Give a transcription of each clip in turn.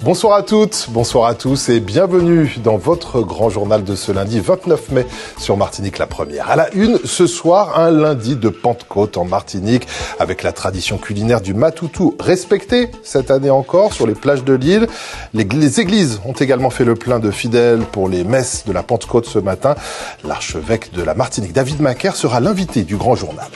Bonsoir à toutes, bonsoir à tous et bienvenue dans votre grand journal de ce lundi 29 mai sur Martinique la Première. À la une, ce soir, un lundi de Pentecôte en Martinique avec la tradition culinaire du matoutou respectée cette année encore sur les plages de l'île. Les églises ont également fait le plein de fidèles pour les messes de la Pentecôte ce matin. L'archevêque de la Martinique, David Macaire, sera l'invité du grand journal.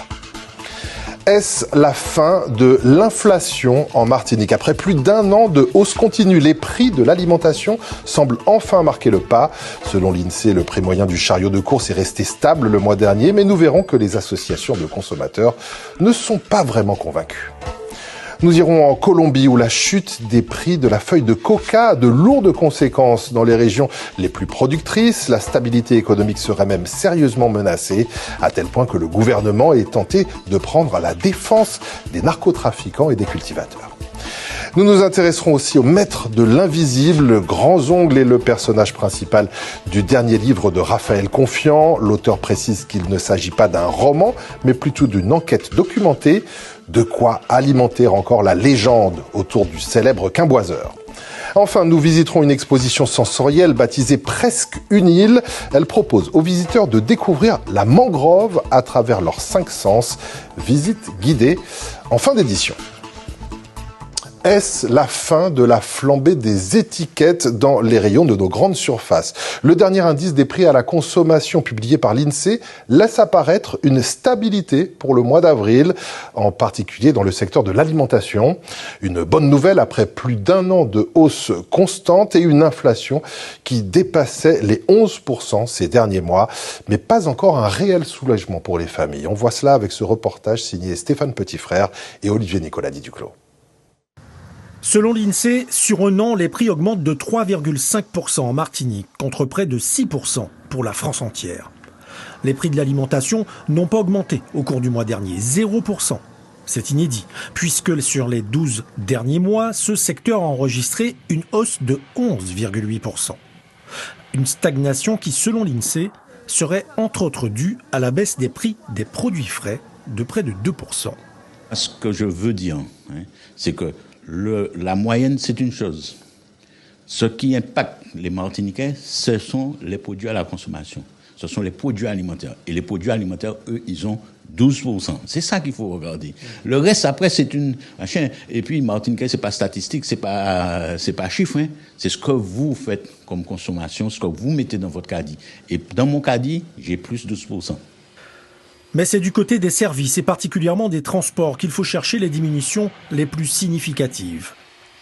Est-ce la fin de l'inflation en Martinique? Après plus d'un an de hausse continue, les prix de l'alimentation semblent enfin marquer le pas. Selon l'INSEE, le prix moyen du chariot de course est resté stable le mois dernier, mais nous verrons que les associations de consommateurs ne sont pas vraiment convaincues. Nous irons en Colombie où la chute des prix de la feuille de coca a de lourdes conséquences dans les régions les plus productrices. La stabilité économique serait même sérieusement menacée, à tel point que le gouvernement est tenté de prendre à la défense des narcotrafiquants et des cultivateurs. Nous nous intéresserons aussi au maître de l'invisible. Grand Ongle est le personnage principal du dernier livre de Raphaël Confiant. L'auteur précise qu'il ne s'agit pas d'un roman, mais plutôt d'une enquête documentée. De quoi alimenter encore la légende autour du célèbre quimboiseur. Enfin, nous visiterons une exposition sensorielle baptisée Presque une île. Elle propose aux visiteurs de découvrir la mangrove à travers leurs 5 sens. Visite guidée en fin d'édition. Est-ce la fin de la flambée des étiquettes dans les rayons de nos grandes surfaces? Le dernier indice des prix à la consommation publié par l'INSEE laisse apparaître une stabilité pour le mois d'avril, en particulier dans le secteur de l'alimentation. Une bonne nouvelle après plus d'un an de hausse constante et une inflation qui dépassait les 11% ces derniers mois, mais pas encore un réel soulagement pour les familles. On voit cela avec ce reportage signé Stéphane Petitfrère et Olivier Nicoladi Duclos. Selon l'INSEE, sur un an, les prix augmentent de 3,5% en Martinique, contre près de 6% pour la France entière. Les prix de l'alimentation n'ont pas augmenté au cours du mois dernier, 0%. C'est inédit, puisque sur les 12 derniers mois, ce secteur a enregistré une hausse de 11,8%. Une stagnation qui, selon l'INSEE, serait entre autres due à la baisse des prix des produits frais de près de 2%. Ce que je veux dire, c'est que la moyenne, c'est une chose. Ce qui impacte les Martiniquais, ce sont les produits à la consommation. Ce sont les produits alimentaires. Et les produits alimentaires, eux, ils ont 12%. C'est ça qu'il faut regarder. Le reste, après, c'est une machin. Et puis, Martiniquais, c'est pas statistique, c'est pas chiffre. C'est ce que vous faites comme consommation, ce que vous mettez dans votre caddie. Et dans mon caddie, j'ai plus de 12%. Mais c'est du côté des services et particulièrement des transports qu'il faut chercher les diminutions les plus significatives.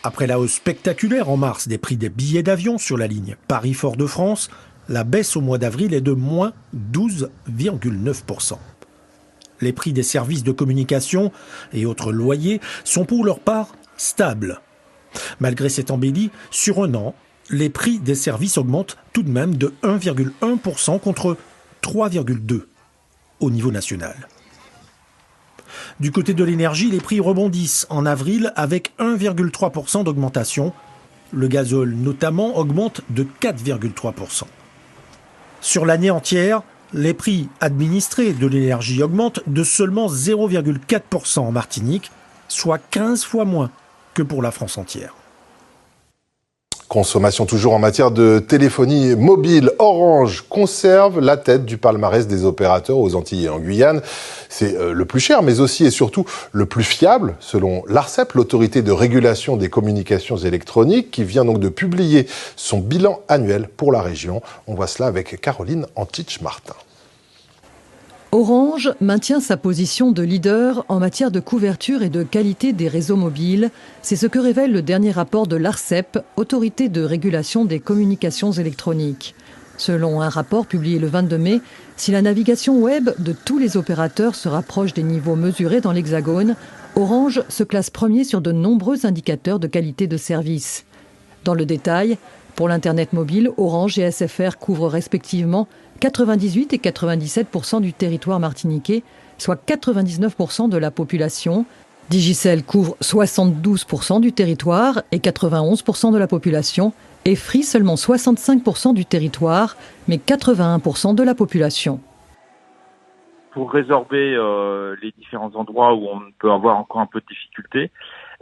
Après la hausse spectaculaire en mars des prix des billets d'avion sur la ligne Paris-Fort-de-France, la baisse au mois d'avril est de moins 12,9%. Les prix des services de communication et autres loyers sont pour leur part stables. Malgré cette embellie, sur un an, les prix des services augmentent tout de même de 1,1% contre 3,2% au niveau national. Du côté de l'énergie, les prix rebondissent en avril avec 1,3% d'augmentation. Le gazole notamment augmente de 4,3%. Sur l'année entière, les prix administrés de l'énergie augmentent de seulement 0,4% en Martinique, soit 15 fois moins que pour la France entière. Consommation toujours en matière de téléphonie mobile. Orange conserve la tête du palmarès des opérateurs aux Antilles et en Guyane. C'est le plus cher, mais aussi et surtout le plus fiable, selon l'ARCEP, l'autorité de régulation des communications électroniques, qui vient donc de publier son bilan annuel pour la région. On voit cela avec Caroline Antich-Martin. Orange maintient sa position de leader en matière de couverture et de qualité des réseaux mobiles. C'est ce que révèle le dernier rapport de l'ARCEP, autorité de régulation des communications électroniques. Selon un rapport publié le 22 mai, si la navigation web de tous les opérateurs se rapproche des niveaux mesurés dans l'Hexagone, Orange se classe premier sur de nombreux indicateurs de qualité de service. Dans le détail, pour l'Internet mobile, Orange et SFR couvrent respectivement 98 et 97% du territoire martiniquais, soit 99% de la population. Digicel couvre 72% du territoire et 91% de la population. Et Free seulement 65% du territoire, mais 81% de la population. Pour résorber les différents endroits où on peut avoir encore un peu de difficulté,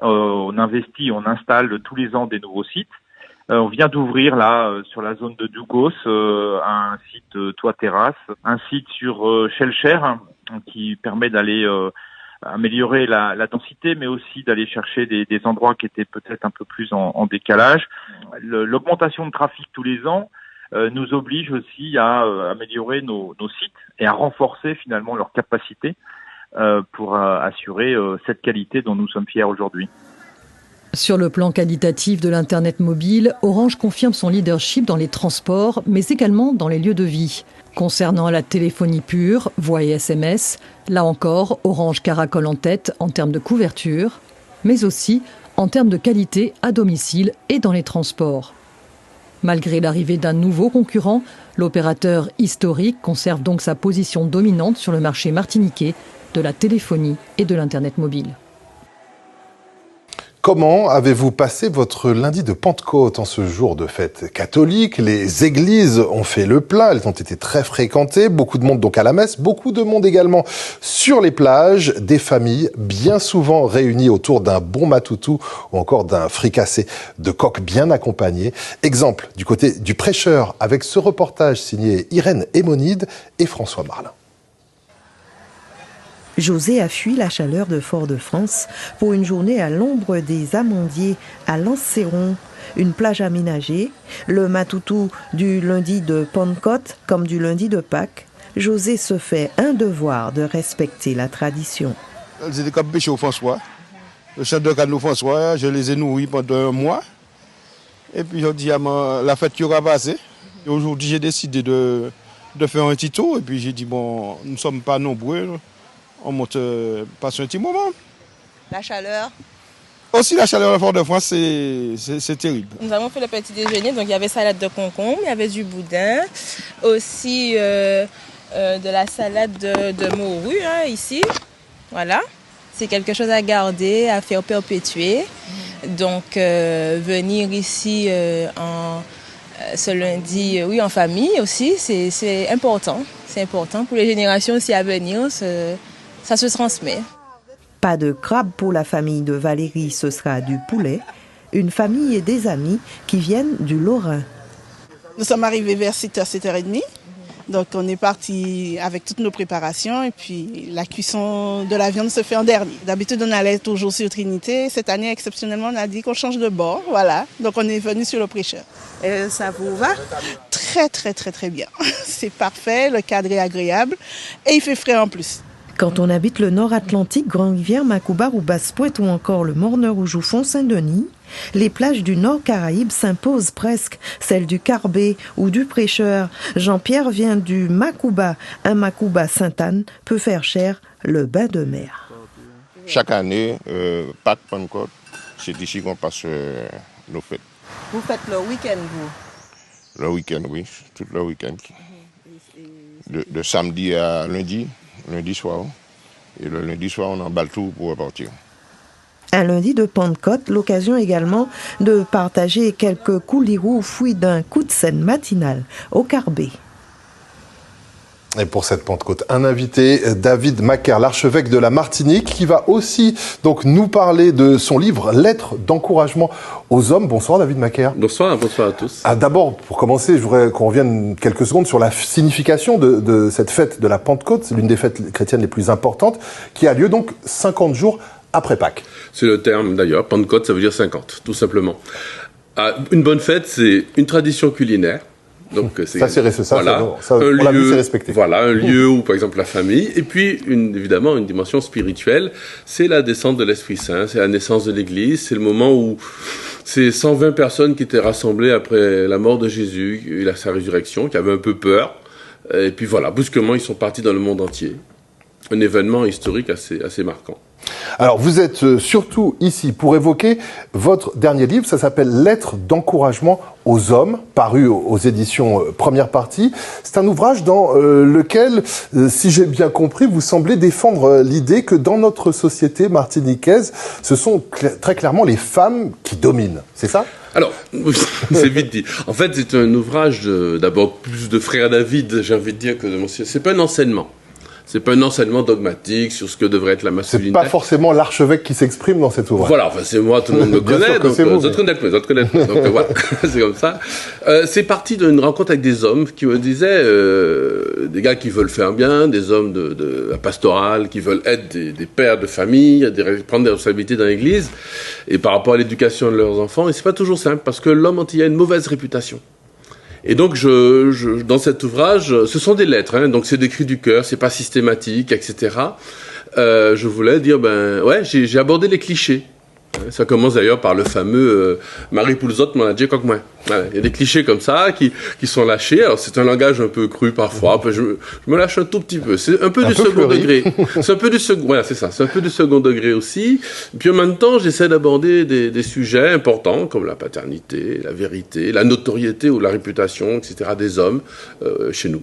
On investit, on installe tous les ans des nouveaux sites. On vient d'ouvrir là sur la zone de Dougos un site toit terrasse, un site sur Schellcher qui permet d'aller améliorer la densité, mais aussi d'aller chercher des endroits qui étaient peut-être un peu plus en décalage. L'augmentation de trafic tous les ans nous oblige aussi à améliorer nos sites et à renforcer finalement leur capacité pour assurer cette qualité dont nous sommes fiers aujourd'hui. Sur le plan qualitatif de l'Internet mobile, Orange confirme son leadership dans les transports, mais également dans les lieux de vie. Concernant la téléphonie pure, voix et SMS, là encore, Orange caracole en tête en termes de couverture, mais aussi en termes de qualité à domicile et dans les transports. Malgré l'arrivée d'un nouveau concurrent, l'opérateur historique conserve donc sa position dominante sur le marché martiniquais de la téléphonie et de l'Internet mobile. Comment avez-vous passé votre lundi de Pentecôte en ce jour de fête catholique? Les églises ont fait le plein, elles ont été très fréquentées, beaucoup de monde donc à la messe, beaucoup de monde également sur les plages, des familles bien souvent réunies autour d'un bon matoutou ou encore d'un fricassé de coq bien accompagné. Exemple du côté du prêcheur avec ce reportage signé Irène Hémonide et François Marlin. José a fui la chaleur de Fort-de-France pour une journée à l'ombre des amandiers à Lanceron, une plage aménagée. Le matoutou du lundi de Pentecôte comme du lundi de Pâques, José se fait un devoir de respecter la tradition. Elles étaient comme pêchées au François. Le chef de canot François, je les ai nourris pendant un mois. Et puis je dis à la fête qui aura passé. Et aujourd'hui, j'ai décidé de faire un petit tour. Et puis j'ai dit, bon, nous ne sommes pas nombreux. On monte passer un petit moment. La chaleur. Aussi la chaleur à Fort-de-France, c'est terrible. Nous avons fait le petit déjeuner, donc il y avait salade de concombre, il y avait du boudin, aussi de la salade de morue ici. Voilà, c'est quelque chose à garder, à faire perpétuer. Donc venir ici ce lundi, oui, en famille aussi, c'est important. C'est important pour les générations aussi à venir. Ça se transmet. Pas de crabe pour la famille de Valérie, ce sera du poulet. Une famille et des amis qui viennent du Lorrain. Nous sommes arrivés vers 7h, 7h30. Donc on est parti avec toutes nos préparations et puis la cuisson de la viande se fait en dernier. D'habitude on allait toujours sur Trinité. Cette année exceptionnellement on a dit qu'on change de bord. Voilà. Donc on est venu sur le prêcheur. Ça vous va? Très très très très bien. C'est parfait, le cadre est agréable et il fait frais en plus. Quand on habite le Nord Atlantique, Grand-Rivière, Macouba ou Basse-Pointe ou encore le Morneur ou Jouffon, Saint-Denis, les plages du Nord Caraïbe s'imposent presque, celles du Carbet ou du Prêcheur. Jean-Pierre vient du Macouba. Un Macouba Sainte-Anne peut faire cher le bain de mer. Chaque année, Pâques, Pentecôte, c'est ici qu'on passe nos fêtes. Vous faites le week-end, vous? Le week-end, oui, tout le week-end. De samedi à lundi soir. Et le lundi soir, on emballe tout pour repartir. Un lundi de Pentecôte, l'occasion également de partager quelques coulirous au fouilles d'un coup de scène matinal au Carbet. Et pour cette Pentecôte, un invité, David Macaire, l'archevêque de la Martinique, qui va aussi donc nous parler de son livre « Lettres d'encouragement aux hommes ». Bonsoir David Macaire. Bonsoir à tous. D'abord, pour commencer, je voudrais qu'on revienne quelques secondes sur la signification de cette fête de la Pentecôte. C'est l'une des fêtes chrétiennes les plus importantes, qui a lieu donc 50 jours après Pâques. C'est le terme d'ailleurs, Pentecôte ça veut dire 50, tout simplement. Une bonne fête, c'est une tradition culinaire. Donc, ça, on l'a vu, c'est respecté. Voilà, un lieu où, par exemple, la famille, et puis, évidemment, une dimension spirituelle, c'est la descente de l'Esprit Saint, c'est la naissance de l'Église, c'est le moment où ces 120 personnes qui étaient rassemblées après la mort de Jésus et sa résurrection, qui avaient un peu peur, et puis voilà, brusquement, ils sont partis dans le monde entier. Un événement historique assez marquant. Alors, vous êtes surtout ici pour évoquer votre dernier livre, ça s'appelle « Lettres d'encouragement aux hommes », paru aux éditions Première Partie. C'est un ouvrage dans lequel, si j'ai bien compris, vous semblez défendre l'idée que dans notre société martiniquaise, ce sont très clairement les femmes qui dominent. C'est ça ? Alors, c'est vite dit. En fait, c'est un ouvrage d'abord plus de frère David, j'ai envie de dire, que de mon... C'est pas un enseignement. C'est pas un enseignement dogmatique sur ce que devrait être la masculinité. C'est pas forcément l'archevêque qui s'exprime dans cet ouvrage. Voilà, enfin c'est moi, tout le monde me connaît, donc d'autres connaissent moins, donc voilà, c'est comme ça. C'est parti d'une rencontre avec des hommes qui me disaient, des gars qui veulent faire bien, des hommes de la pastorale, qui veulent être des pères de famille, prendre des responsabilités dans l'église, et par rapport à l'éducation de leurs enfants, et c'est pas toujours simple, parce que l'homme antillais a une mauvaise réputation. Et donc, dans cet ouvrage, ce sont des lettres, hein, donc c'est des cris du cœur, c'est pas systématique, etc. Je voulais dire, j'ai abordé les clichés. Ça commence d'ailleurs par le fameux Marie Poulzot m'en a dit coq moins. Il y a des clichés comme ça qui sont lâchés. Alors c'est un langage un peu cru parfois. Je me lâche un tout petit peu. C'est un peu du second degré. C'est un peu du second. Voilà, c'est ça. C'est un peu du second degré aussi. Puis en même temps, j'essaie d'aborder des sujets importants comme la paternité, la vérité, la notoriété ou la réputation, etc. des hommes chez nous.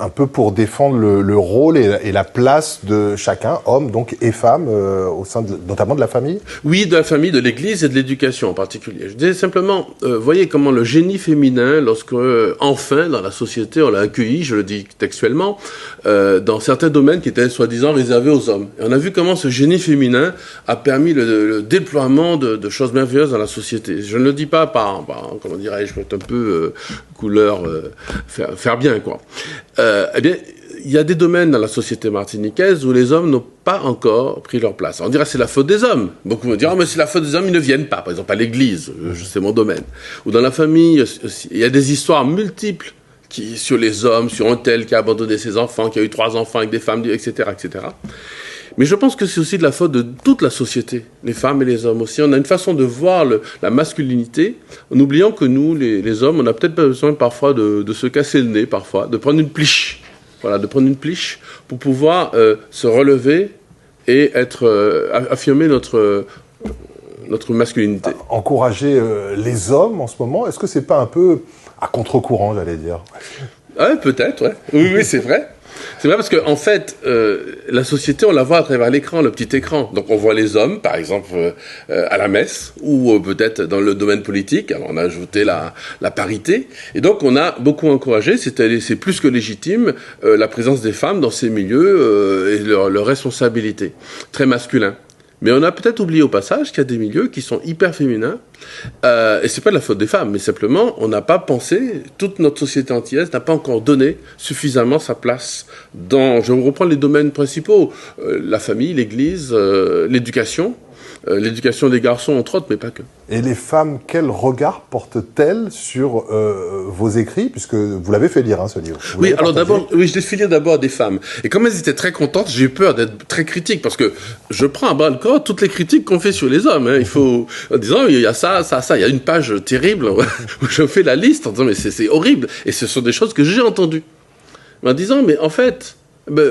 Un peu pour défendre le rôle et la place de chacun, homme donc et femme, au sein notamment de la famille. Oui, de la famille, de l'Église et de l'éducation en particulier. Je disais simplement, voyez comment le génie féminin, lorsque enfin dans la société on l'a accueilli, je le dis textuellement, dans certains domaines qui étaient soi-disant réservés aux hommes. Et on a vu comment ce génie féminin a permis le déploiement de choses merveilleuses dans la société. Je ne le dis pas par comment dirais-je, pour être un peu couleur, faire bien quoi. Eh bien, il y a des domaines dans la société martiniquaise où les hommes n'ont pas encore pris leur place. On dirait que c'est la faute des hommes. Beaucoup vont dire, mais c'est la faute des hommes, ils ne viennent pas. Par exemple, à l'église, c'est mon domaine. Ou dans la famille, il y a des histoires multiples sur les hommes, sur un tel qui a abandonné ses enfants, qui a eu 3 enfants avec des femmes, etc., etc. Mais je pense que c'est aussi de la faute de toute la société, les femmes et les hommes aussi. On a une façon de voir la masculinité, en oubliant que nous, les hommes, on a peut-être besoin parfois de se casser le nez, parfois, de prendre une pliche. Voilà, de prendre une pliche pour pouvoir se relever et affirmer notre masculinité. Encourager les hommes en ce moment, est-ce que c'est pas un peu à contre-courant, j'allais dire? Ouais, peut-être, ouais. Oui, c'est vrai. C'est vrai parce que en fait, la société, on la voit à travers l'écran, le petit écran. Donc on voit les hommes, par exemple, à la messe, ou peut-être dans le domaine politique. Alors on a ajouté la parité. Et donc on a beaucoup encouragé, c'est plus que légitime, la présence des femmes dans ces milieux et leur responsabilité. Très masculin. Mais on a peut-être oublié au passage qu'il y a des milieux qui sont hyper féminins. Et c'est pas de la faute des femmes, mais simplement, on n'a pas pensé, toute notre société antillaise n'a pas encore donné suffisamment sa place dans, je vais reprendre les domaines principaux, la famille, l'église, l'éducation des garçons entre autres, mais pas que. Et les femmes, quel regard portent-elles sur vos écrits, puisque vous l'avez fait lire, ce livre? Oui, alors d'abord, je l'ai fait lire d'abord à des femmes. Et comme elles étaient très contentes, j'ai eu peur d'être très critique, parce que je prends à bras le corps toutes les critiques qu'on fait sur les hommes. Il faut, en disant, il y a ça, il y a une page terrible où je fais la liste en disant, mais c'est horrible. Et ce sont des choses que j'ai entendues. En disant, mais en fait,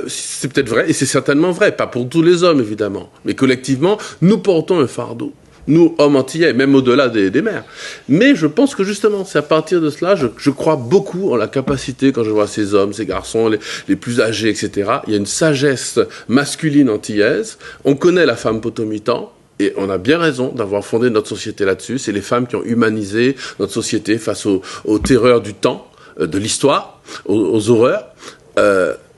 c'est peut-être vrai, et c'est certainement vrai, pas pour tous les hommes évidemment, mais collectivement, nous portons un fardeau, nous hommes antillais, même au-delà des mères. Mais je pense que justement, c'est à partir de cela, je crois beaucoup en la capacité, quand je vois ces hommes, ces garçons, les plus âgés, etc., il y a une sagesse masculine antillaise, on connaît la femme potomitan, et on a bien raison d'avoir fondé notre société là-dessus, c'est les femmes qui ont humanisé notre société face aux terreurs du temps, de l'histoire, aux horreurs,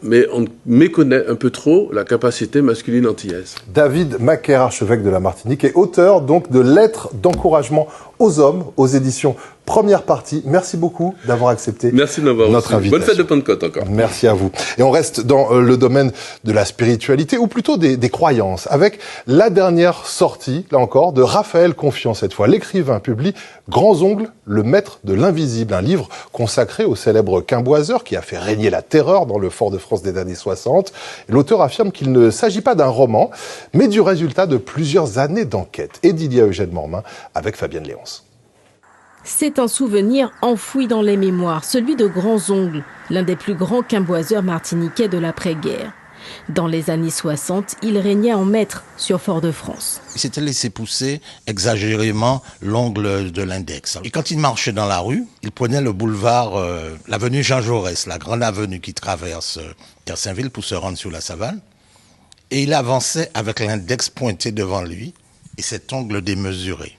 mais on méconnaît un peu trop la capacité masculine antillaise. David Macaire, archevêque de la Martinique, et auteur donc de Lettres d'encouragement aux hommes, aux éditions Première Partie. Merci beaucoup d'avoir accepté notre invitation. Bonne fête de Pentecôte encore. Merci à vous. Et on reste dans le domaine de la spiritualité, ou plutôt des croyances, avec la dernière sortie, là encore, de Raphaël Confiant cette fois. L'écrivain publie Grands Ongles, le maître de l'invisible, un livre consacré au célèbre quimboiseur qui a fait régner la terreur dans le Fort-de-France des années 60. L'auteur affirme qu'il ne s'agit pas d'un roman, mais du résultat de plusieurs années d'enquête. Édilia Eugène Mormain avec Fabienne Léonce. C'est un souvenir enfoui dans les mémoires, celui de Grands Ongles, l'un des plus grands quimboiseurs martiniquais de l'après-guerre. Dans les années 60, il régnait en maître sur Fort-de-France. Il s'était laissé pousser exagérément l'ongle de l'index. Et quand il marchait dans la rue, il prenait le boulevard, l'avenue Jean Jaurès, la grande avenue qui traverse Kersainville pour se rendre sur la Savane. Et il avançait avec l'index pointé devant lui et cet ongle démesuré.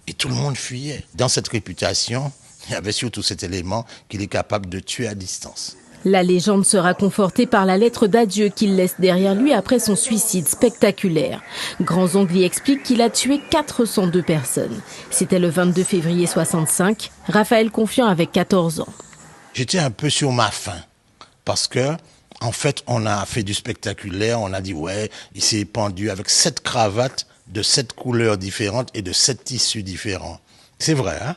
Et tout le monde fuyait. Dans cette réputation, il y avait surtout cet élément qu'il est capable de tuer à distance. La légende sera confortée par la lettre d'adieu qu'il laisse derrière lui après son suicide spectaculaire. Grandzongle y explique qu'il a tué 402 personnes. C'était le 22 février 65. Raphaël Confiant avait 14 ans. J'étais un peu sur ma faim parce que, en fait, on a fait du spectaculaire. On a dit, ouais, il s'est pendu avec 7 cravates de 7 couleurs différentes et de 7 tissus différents. C'est vrai, hein?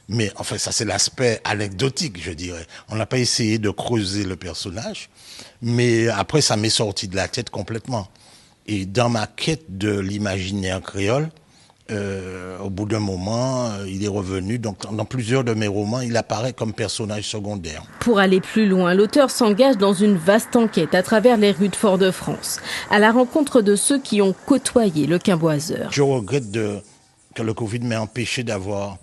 Mais enfin, ça c'est l'aspect anecdotique, je dirais. On n'a pas essayé de creuser le personnage, mais après, ça m'est sorti de la tête complètement. Et dans ma quête de l'imaginaire créole, au bout d'un moment, il est revenu. Donc, dans plusieurs de mes romans, il apparaît comme personnage secondaire. Pour aller plus loin, l'auteur s'engage dans une vaste enquête à travers les rues de Fort-de-France, à la rencontre de ceux qui ont côtoyé le Quimboiseur. Je regrette que le Covid m'ait empêché d'avoir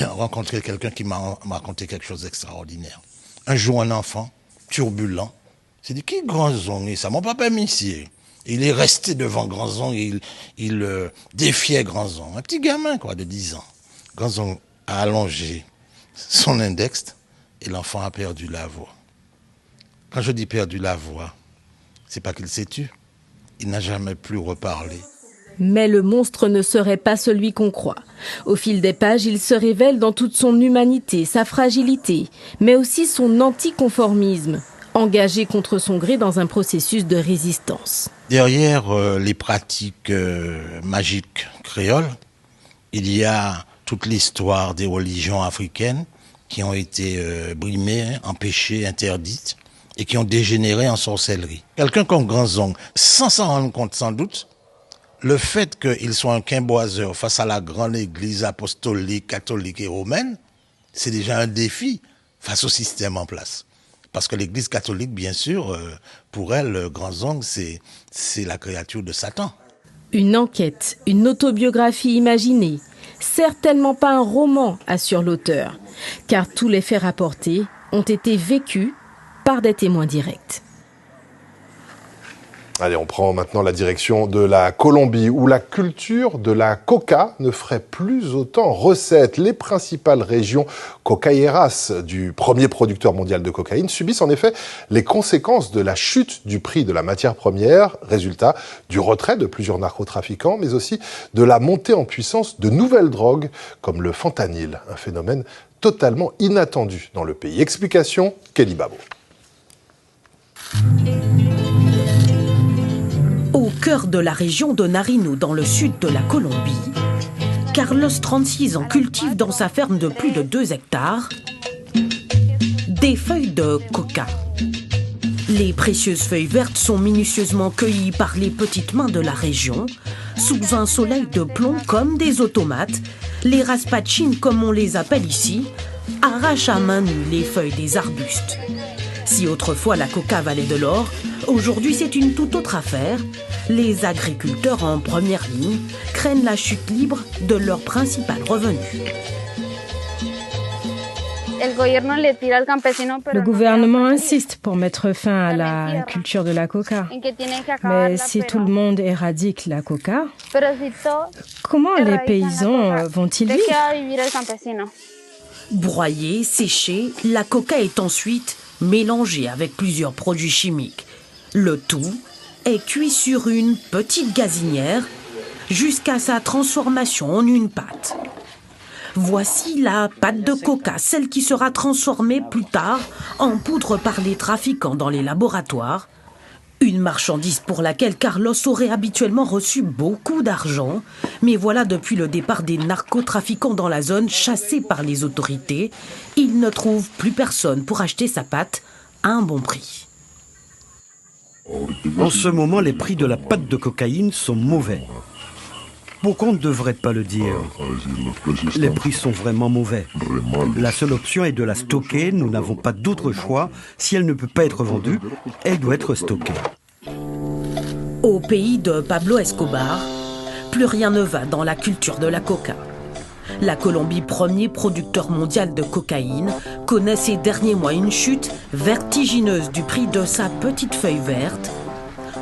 rencontré quelqu'un qui m'a raconté quelque chose d'extraordinaire. Un jour, un enfant, turbulent, s'est dit, qui est Grandzongle? Et ça m'a pas permis ici. Il est resté devant Grandzongle et il défiait Grandzongle. Un petit gamin, quoi, de 10 ans. Grandzongle a allongé son index et l'enfant a perdu la voix. Quand je dis perdu la voix, c'est pas qu'il s'est tu. Il n'a jamais plus reparlé. Mais le monstre ne serait pas celui qu'on croit. Au fil des pages, il se révèle dans toute son humanité, sa fragilité, mais aussi son anticonformisme, engagé contre son gré dans un processus de résistance. Derrière les pratiques magiques créoles, il y a toute l'histoire des religions africaines qui ont été brimées, empêchées, interdites et qui ont dégénéré en sorcellerie. Quelqu'un comme Grandzongle, sans s'en rendre compte sans doute, le fait qu'il soit un quimboiseur face à la grande église apostolique, catholique et romaine, c'est déjà un défi face au système en place. Parce que l'église catholique, bien sûr, pour elle, Grandzongle, c'est la créature de Satan. Une enquête, une autobiographie imaginée. Certainement pas un roman, assure l'auteur, car tous les faits rapportés ont été vécus par des témoins directs. Allez, on prend maintenant la direction de la Colombie, où la culture de la coca ne ferait plus autant recette. Les principales régions cocaïeras du premier producteur mondial de cocaïne subissent en effet les conséquences de la chute du prix de la matière première, résultat du retrait de plusieurs narcotrafiquants, mais aussi de la montée en puissance de nouvelles drogues comme le fentanyl, un phénomène totalement inattendu dans le pays. Explication, Kelly Babo. Au cœur de la région de Nariño, dans le sud de la Colombie, Carlos, 36 ans, cultive dans sa ferme de plus de 2 hectares des feuilles de coca. Les précieuses feuilles vertes sont minutieusement cueillies par les petites mains de la région, sous un soleil de plomb comme des automates. Les raspachines, comme on les appelle ici, arrachent à main nue les feuilles des arbustes. Si autrefois la coca valait de l'or, aujourd'hui c'est une toute autre affaire. Les agriculteurs en première ligne craignent la chute libre de leur principal revenu. Le gouvernement insiste pour mettre fin à la culture de la coca. Mais si tout le monde éradique la coca, comment les paysans vont-ils vivre? Broyée, séchée, la coca est ensuite mélangée avec plusieurs produits chimiques. Le tout est cuit sur une petite gazinière jusqu'à sa transformation en une pâte. Voici la pâte de coca, celle qui sera transformée plus tard en poudre par les trafiquants dans les laboratoires. Une marchandise pour laquelle Carlos aurait habituellement reçu beaucoup d'argent. Mais voilà, depuis le départ des narcotrafiquants dans la zone, chassés par les autorités, il ne trouve plus personne pour acheter sa pâte à un bon prix. En ce moment, les prix de la pâte de cocaïne sont mauvais. Pourquoi on ne devrait pas le dire? Les prix sont vraiment mauvais. La seule option est de la stocker. Nous n'avons pas d'autre choix. Si elle ne peut pas être vendue, elle doit être stockée. Au pays de Pablo Escobar, plus rien ne va dans la culture de la coca. La Colombie, premier producteur mondial de cocaïne, connaît ces derniers mois une chute vertigineuse du prix de sa petite feuille verte.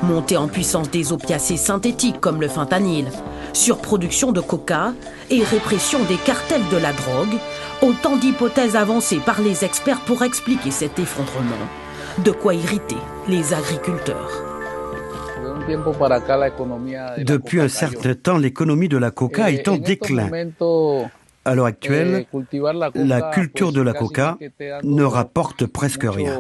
Montée en puissance des opiacés synthétiques comme le fentanyl, surproduction de coca et répression des cartels de la drogue, autant d'hypothèses avancées par les experts pour expliquer cet effondrement. De quoi irriter les agriculteurs. Depuis un certain temps, l'économie de la coca est en déclin. À l'heure actuelle, la culture de la coca ne rapporte presque rien.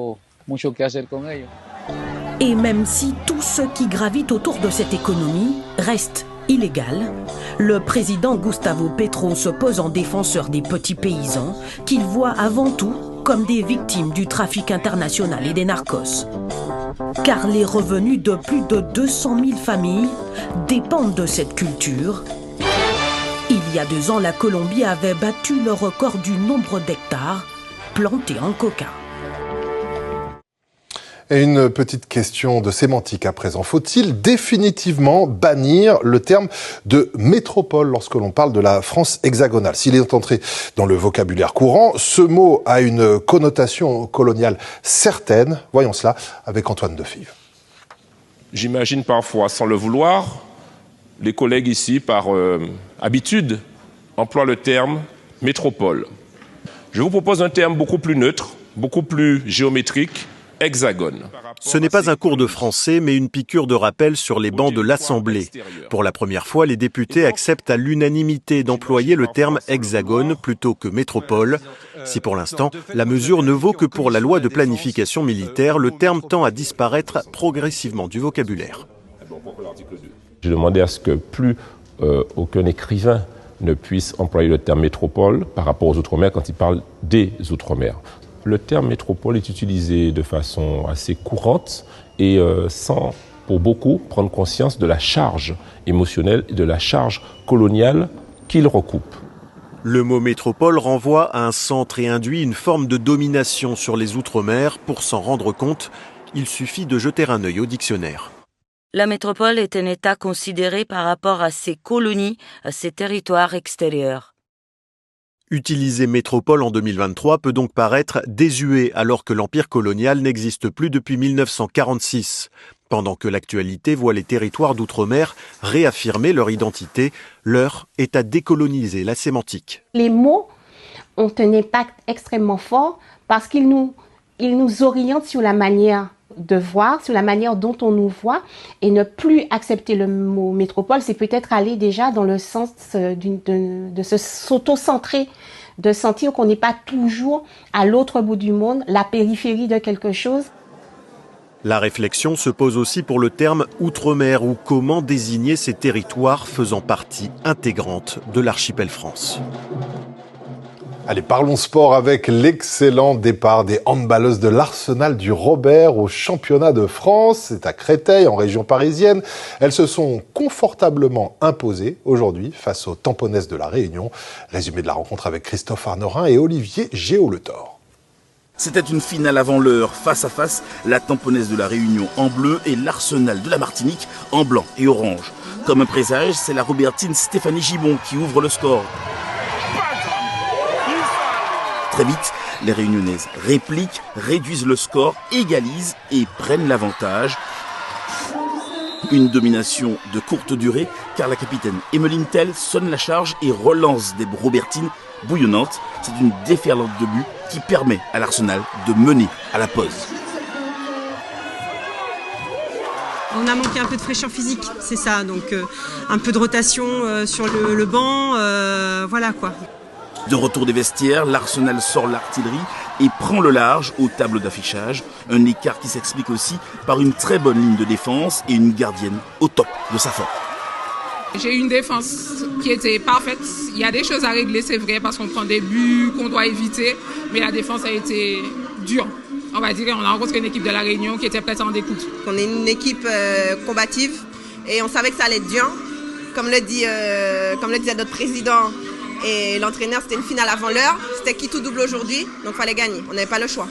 Et même si tout ce qui gravite autour de cette économie reste illégal, le président Gustavo Petro se pose en défenseur des petits paysans qu'il voit avant tout comme des victimes du trafic international et des narcos. Car les revenus de plus de 200 000 familles dépendent de cette culture. Il y a 2 ans, la Colombie avait battu le record du nombre d'hectares plantés en coca. Et une petite question de sémantique à présent. Faut-il définitivement bannir le terme de métropole lorsque l'on parle de la France hexagonale? S'il est entré dans le vocabulaire courant, ce mot a une connotation coloniale certaine. Voyons cela avec Antoine Defive. J'imagine parfois, sans le vouloir, les collègues ici, par habitude, emploient le terme métropole. Je vous propose un terme beaucoup plus neutre, beaucoup plus géométrique, hexagone. Ce n'est pas un cours de français, mais une piqûre de rappel sur les bancs de l'Assemblée. Pour la première fois, les députés acceptent à l'unanimité d'employer le terme hexagone plutôt que métropole. Si pour l'instant, la mesure ne vaut que pour la loi de planification militaire, le terme tend à disparaître progressivement du vocabulaire. J'ai demandé à ce que plus aucun écrivain ne puisse employer le terme métropole par rapport aux Outre-mer quand il parle des Outre-mer. Le terme métropole est utilisé de façon assez courante et sans, pour beaucoup, prendre conscience de la charge émotionnelle et de la charge coloniale qu'il recoupe. Le mot métropole renvoie à un centre et induit une forme de domination sur les Outre-mer. Pour s'en rendre compte, il suffit de jeter un œil au dictionnaire. La métropole est un État considéré par rapport à ses colonies, à ses territoires extérieurs. Utiliser métropole en 2023 peut donc paraître désuet alors que l'empire colonial n'existe plus depuis 1946. Pendant que l'actualité voit les territoires d'outre-mer réaffirmer leur identité, l'heure est à décoloniser la sémantique. Les mots ont un impact extrêmement fort parce qu'ils nous orientent sur la manière de voir, sur la manière dont on nous voit, et ne plus accepter le mot métropole, c'est peut-être aller déjà dans le sens de se s'auto-centrer, de sentir qu'on n'est pas toujours à l'autre bout du monde, la périphérie de quelque chose. La réflexion se pose aussi pour le terme outre-mer ou comment désigner ces territoires faisant partie intégrante de l'archipel France. Allez, parlons sport avec l'excellent départ des handballeuses de l'Arsenal du Robert au championnat de France. C'est à Créteil, en région parisienne. Elles se sont confortablement imposées aujourd'hui face aux Tamponaises de la Réunion. Résumé de la rencontre avec Christophe Arnorin et Olivier Géo-Le-Thor. C'était une finale avant l'heure, face à face, la Tamponnaise de la Réunion en bleu et l'Arsenal de la Martinique en blanc et orange. Comme un présage, c'est la Robertine Stéphanie Gibon qui ouvre le score. Très vite, les Réunionnaises répliquent, réduisent le score, égalisent et prennent l'avantage. Une domination de courte durée, car la capitaine Emmeline Tell sonne la charge et relance des Robertines bouillonnantes. C'est une déferlante de buts qui permet à l'Arsenal de mener à la pause. On a manqué un peu de fraîcheur physique, c'est ça, donc un peu de rotation sur le banc, voilà quoi. De retour des vestiaires, l'Arsenal sort l'artillerie et prend le large aux tables d'affichage. Un écart qui s'explique aussi par une très bonne ligne de défense et une gardienne au top de sa forme. J'ai une défense qui était parfaite. Il y a des choses à régler, c'est vrai, parce qu'on prend des buts qu'on doit éviter. Mais la défense a été dure. On va dire qu'on a rencontré une équipe de la Réunion qui était prête à en découdre. On est une équipe combative et on savait que ça allait être dur. Comme le disait notre président et l'entraîneur, c'était une finale avant l'heure. C'était qui tout double aujourd'hui, donc il fallait gagner. On n'avait pas le choix.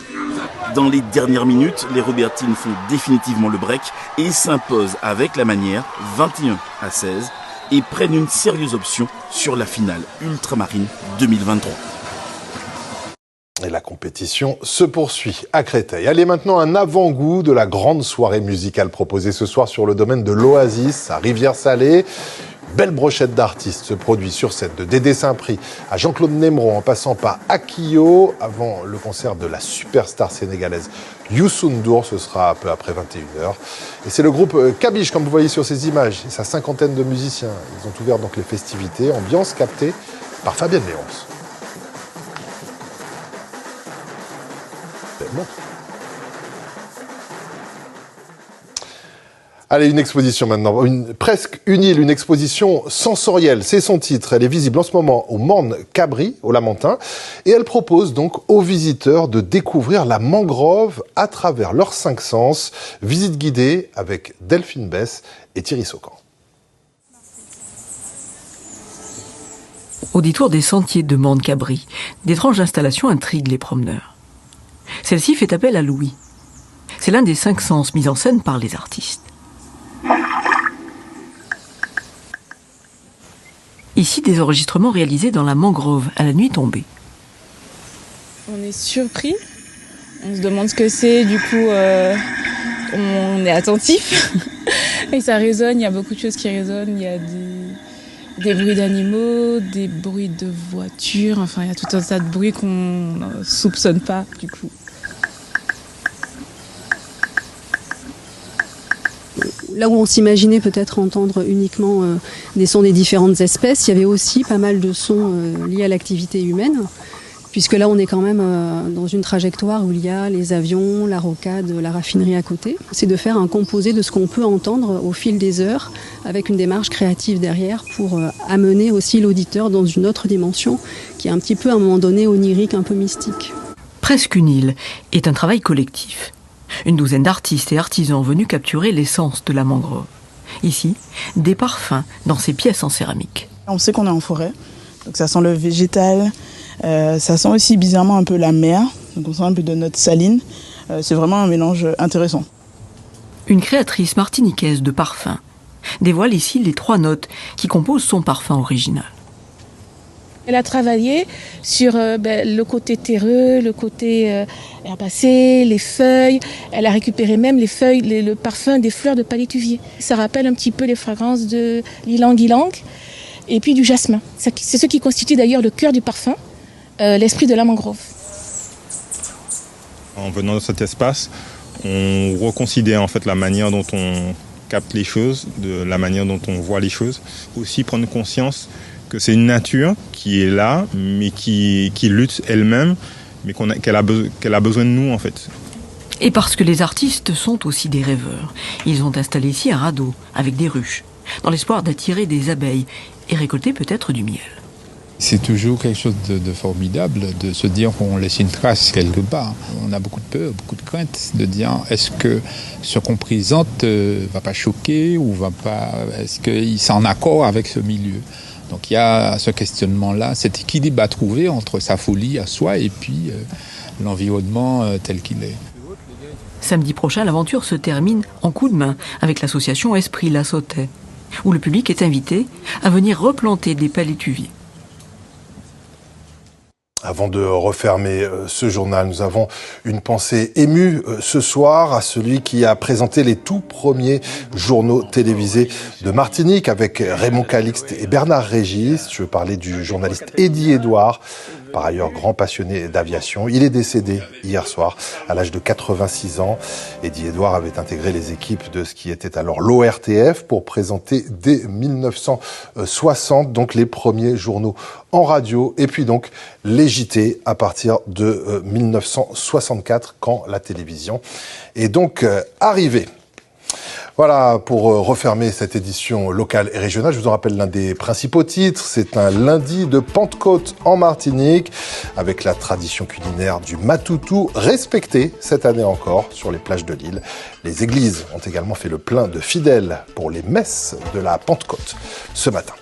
Dans les dernières minutes, les Robertines font définitivement le break et s'imposent avec la manière 21-16 et prennent une sérieuse option sur la finale ultramarine 2023. Et la compétition se poursuit à Créteil. Allez, maintenant un avant-goût de la grande soirée musicale proposée ce soir sur le domaine de l'Oasis à Rivière-Salée. Belle brochette d'artistes se produit sur scène, de Dédé Saint-Prix à Jean-Claude Némron en passant par Akio, avant le concert de la superstar sénégalaise Youssou N'Dour, ce sera peu après 21h. Et c'est le groupe Kabiche, comme vous voyez sur ces images, et sa cinquantaine de musiciens. Ils ont ouvert donc les festivités, ambiance captée par Fabienne Léonce. Bon. Allez, une exposition maintenant, presque une île, une exposition sensorielle, c'est son titre. Elle est visible en ce moment au Morne Cabri, au Lamentin, et elle propose donc aux visiteurs de découvrir la mangrove à travers leurs 5 sens. Visite guidée avec Delphine Bess et Thierry Saucan. Au détour des sentiers de Morne Cabri, d'étranges installations intriguent les promeneurs. Celle-ci fait appel à l'ouïe. C'est l'un des 5 sens mis en scène par les artistes. Ici, des enregistrements réalisés dans la mangrove à la nuit tombée. On est surpris, on se demande ce que c'est, du coup on est attentif et ça résonne, il y a beaucoup de choses qui résonnent, il y a des bruits d'animaux, des bruits de voitures, enfin il y a tout un tas de bruits qu'on ne soupçonne pas du coup. Là où on s'imaginait peut-être entendre uniquement des sons des différentes espèces, il y avait aussi pas mal de sons liés à l'activité humaine, puisque là on est quand même dans une trajectoire où il y a les avions, la rocade, la raffinerie à côté. C'est de faire un composé de ce qu'on peut entendre au fil des heures, avec une démarche créative derrière pour amener aussi l'auditeur dans une autre dimension qui est un petit peu à un moment donné onirique, un peu mystique. Presque une île est un travail collectif. Une douzaine d'artistes et artisans venus capturer l'essence de la mangrove. Ici, des parfums dans ces pièces en céramique. On sait qu'on est en forêt, donc ça sent le végétal, ça sent aussi bizarrement un peu la mer, donc on sent un peu de notes salines. C'est vraiment un mélange intéressant. Une créatrice martiniquaise de parfums dévoile ici les 3 notes qui composent son parfum original. Elle a travaillé sur le côté terreux, le côté herbacé, les feuilles. Elle a récupéré même les feuilles, le parfum des fleurs de palétuvier. Ça rappelle un petit peu les fragrances de l'ylang-ylang et puis du jasmin. C'est ce qui constitue d'ailleurs le cœur du parfum, l'esprit de la mangrove. En venant dans cet espace, on reconsidère en fait la manière dont on capte les choses, de la manière dont on voit les choses. Aussi prendre conscience que c'est une nature qui est là, mais qui lutte elle-même, mais qu'elle a besoin de nous en fait. Et parce que les artistes sont aussi des rêveurs, ils ont installé ici un radeau avec des ruches, dans l'espoir d'attirer des abeilles et récolter peut-être du miel. C'est toujours quelque chose de formidable de se dire qu'on laisse une trace quelque part. On a beaucoup de peur, beaucoup de crainte de dire est-ce que ce qu'on présente va pas choquer ou va pas, est-ce qu'il est en accord avec ce milieu. Donc il y a ce questionnement-là, cet équilibre à trouver entre sa folie à soi et puis l'environnement tel qu'il est. Samedi prochain, l'aventure se termine en coup de main avec l'association Esprit La Sautet, où le public est invité à venir replanter des palétuviers. Avant de refermer ce journal, nous avons une pensée émue ce soir à celui qui a présenté les tout premiers journaux télévisés de Martinique avec Raymond Calixte et Bernard Régis. Je veux parler du journaliste Eddie Edouard, par ailleurs grand passionné d'aviation. Il est décédé hier soir à l'âge de 86 ans. Eddie Edouard avait intégré les équipes de ce qui était alors l'ORTF pour présenter dès 1960 donc les premiers journaux en radio et puis donc les JT à partir de 1964 quand la télévision est donc arrivée. Voilà pour refermer cette édition locale et régionale. Je vous en rappelle l'un des principaux titres. C'est un lundi de Pentecôte en Martinique avec la tradition culinaire du matoutou respectée cette année encore sur les plages de l'île. Les églises ont également fait le plein de fidèles pour les messes de la Pentecôte ce matin.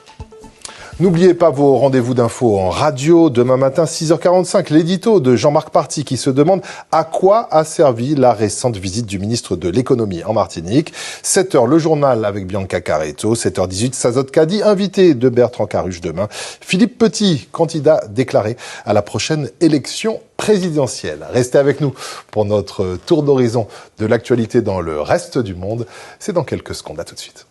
N'oubliez pas vos rendez-vous d'infos en radio. Demain matin, 6h45, l'édito de Jean-Marc Party qui se demande à quoi a servi la récente visite du ministre de l'économie en Martinique. 7h, le journal avec Bianca Carretto. 7h18, Sazot Kadi, invité de Bertrand Caruche demain. Philippe Petit, candidat déclaré à la prochaine élection présidentielle. Restez avec nous pour notre tour d'horizon de l'actualité dans le reste du monde. C'est dans quelques secondes. À tout de suite.